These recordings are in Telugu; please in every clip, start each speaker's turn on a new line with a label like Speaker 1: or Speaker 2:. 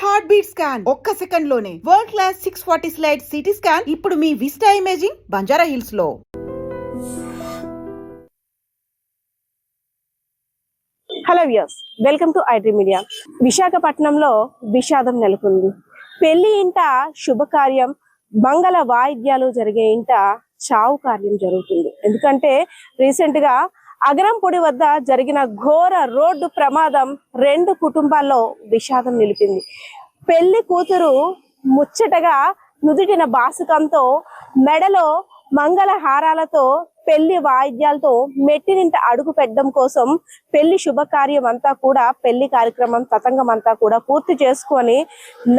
Speaker 1: హార్ట్ బీట్ స్కాన్ ఒక్క సెకండ్ లోనే world class 640 slide CT scan ఇప్పుడు మీ విస్టా ఇమేజింగ్ బంజారా హిల్స్ లో.
Speaker 2: Hello viewers, welcome to iDream media. విశాఖపట్నంలో విషాదం నెలకొంది. పెళ్లి ఇంట శుభకార్యం, మంగళ వాయిద్యాలు జరిగే ఇంట చావు కార్యం జరుగుతుంది. ఎందుకంటే రీసెంట్ గా అగరంపొడి వద్ద జరిగిన ఘోర రోడ్డు ప్రమాదం రెండు కుటుంబాల్లో విషాదం నిలిపింది. పెళ్లి కూతురు ముచ్చటగా నుదుటిన బాసుకంతో, మెడలో మంగళ హారాలతో, పెళ్లి వాయిద్యాలతో మెట్టినింట అడుగు పెట్టడం కోసం పెళ్లి శుభకార్యం అంతా కూడా, పెళ్లి కార్యక్రమం తతంగం అంతా కూడా పూర్తి చేసుకొని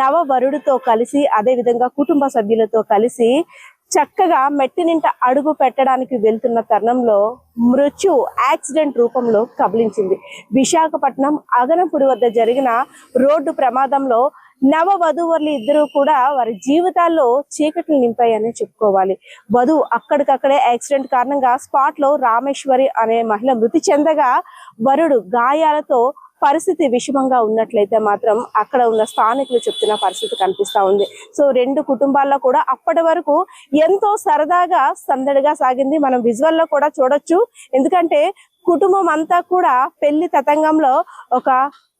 Speaker 2: నవవరుడితో కలిసి, అదే విధంగా కుటుంబ సభ్యులతో కలిసి చక్కగా మెట్టినింట అడుగు పెట్టడానికి వెళ్తున్న తరుణంలో మృత్యు యాక్సిడెంట్ రూపంలో కబలించింది. విశాఖపట్నం అగరంపొడి వద్ద జరిగిన రోడ్డు ప్రమాదంలో నవ వధూవరులు ఇద్దరు కూడా వారి జీవితాల్లో చీకట్లు నింపాయని చెప్పుకోవాలి. వధువు అక్కడికక్కడే యాక్సిడెంట్ కారణంగా స్పాట్ లో రామేశ్వరి అనే మహిళ మృతి చెందగా, వరుడు గాయాలతో పరిస్థితి విషమంగా ఉన్నట్లయితే మాత్రం అక్కడ ఉన్న స్థానికులు చెప్తున్న పరిస్థితి కనిపిస్తా ఉంది. సో రెండు కుటుంబాల్లో కూడా అప్పటి వరకు ఎంతో సరదాగా సందడిగా సాగింది. మనం విజువల్ లో కూడా చూడొచ్చు. ఎందుకంటే కుటుంబం అంతా కూడా పెళ్లి తతంగంలో, ఒక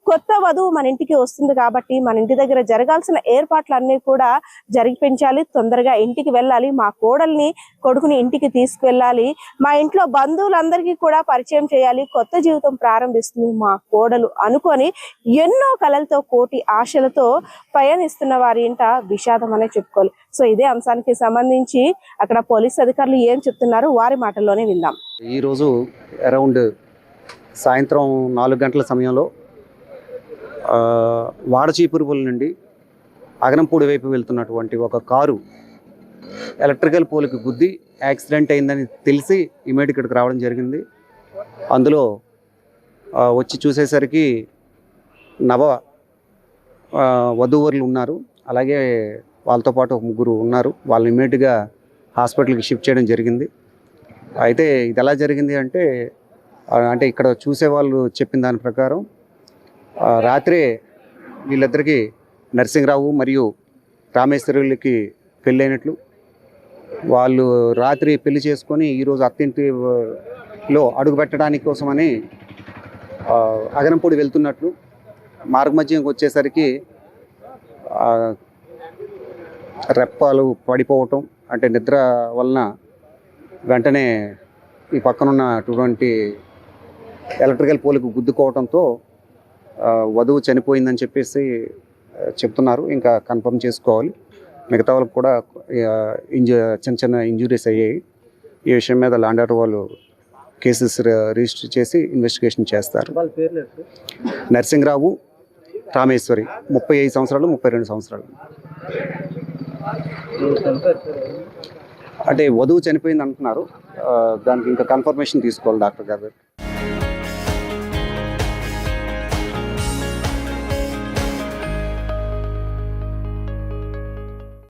Speaker 2: కొత్త వధువు మన ఇంటికి వస్తుంది కాబట్టి మన ఇంటి దగ్గర జరగాల్సిన ఏర్పాట్లన్నీ కూడా జరిపించాలి. తొందరగా ఇంటికి వెళ్ళాలి, మా కోడల్ని కొడుకుని ఇంటికి తీసుకువెళ్ళాలి, మా ఇంట్లో బంధువులందరికీ కూడా పరిచయం చేయాలి, కొత్త జీవితం ప్రారంభిస్తుంది మా కోడలు అనుకొని ఎన్నో కలలతో, కోటి ఆశలతో పయనిస్తున్న వారి ఇంట విషాదం అనే చెప్పుకోవాలి. సో ఇదే అంశానికి సంబంధించి అక్కడ పోలీస్ అధికారులు ఏం చెప్తున్నారు, వారి మాటల్లోనే విందాం.
Speaker 3: ఈరోజు అరౌండ్ సాయంత్రం 4 గంటల సమయంలో వాడచీపురుపుల నుండి అగరంపూడి వైపు వెళ్తున్నటువంటి ఒక కారు ఎలక్ట్రికల్ పోల్కి గుద్ది యాక్సిడెంట్ అయిందని తెలిసి ఇమీడియట్ ఇక్కడికి రావడం జరిగింది. అందులో వచ్చి చూసేసరికి నవ వధూవరులు ఉన్నారు, అలాగే వాళ్ళతో పాటు 3 ఉన్నారు. వాళ్ళని ఇమీడియట్గా హాస్పిటల్కి షిఫ్ట్ చేయడం జరిగింది. అయితే ఇది ఎలా జరిగింది అంటే ఇక్కడ చూసేవాళ్ళు చెప్పిన దాని ప్రకారం రాత్రే వీళ్ళిద్దరికీ నరసింహరావు మరియు రామేశ్వరులకి పెళ్ళైనట్లు, వాళ్ళు రాత్రి పెళ్లి చేసుకొని ఈరోజు అత్తింటిలో అడుగు పెట్టడానికి కోసమని అగరంపొడి వెళ్తున్నట్లు, మార్గమధ్యంకి వచ్చేసరికి రెప్పాలు పడిపోవటం, అంటే నిద్ర వలన వెంటనే ఈ పక్కనున్నటువంటి ఎలక్ట్రికల్ పోల్కి గుద్దుకోవడంతో వధువు చనిపోయిందని చెప్పేసి చెప్తున్నారు. ఇంకా కన్ఫర్మ్ చేసుకోవాలి. మిగతా వాళ్ళకి కూడా చిన్న చిన్న ఇంజురీస్ అయ్యాయి. ఈ విషయం మీద ల్యాండ్ ఆర్డర్ వాళ్ళు కేసెస్ రిజిస్టర్ చేసి ఇన్వెస్టిగేషన్ చేస్తారు. నరసింహరావు, రామేశ్వరి 35 సంవత్సరాలు, 32 సంవత్సరాలు. అంటే వధువు చనిపోయింది అంటున్నారు. దానికి ఇంకా కన్ఫర్మేషన్ తీసుకోవాలి డాక్టర్ గారు.